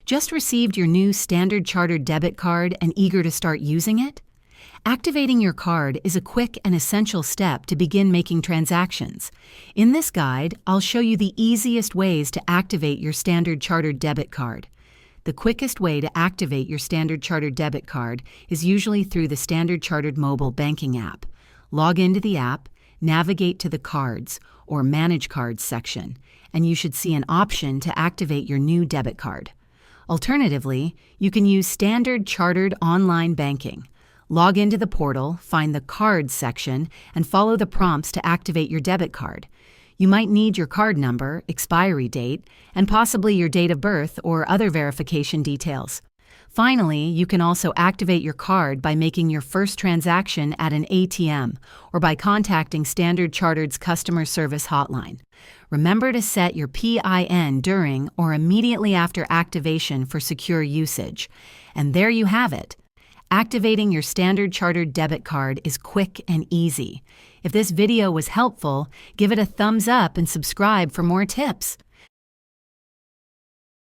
Just received your new Standard Chartered debit card and eager to start using it? Activating your card is a quick and essential step to begin making transactions. In this guide, I'll show you the easiest ways to activate your Standard Chartered debit card. The quickest way to activate your Standard Chartered debit card is usually through the Standard Chartered mobile banking app. Log into the app, navigate to the Cards or Manage Cards section, and you should see an option to activate your new debit card. Alternatively, you can use Standard Chartered online banking. Log into the portal, find the Cards section, and follow the prompts to activate your debit card. You might need your card number, expiry date, and possibly your date of birth or other verification details. Finally, you can also activate your card by making your first transaction at an ATM or by contacting Standard Chartered's customer service hotline. Remember to set your PIN during or immediately after activation for secure usage. And there you have it. Activating your Standard Chartered debit card is quick and easy. If this video was helpful, give it a thumbs up and subscribe for more tips.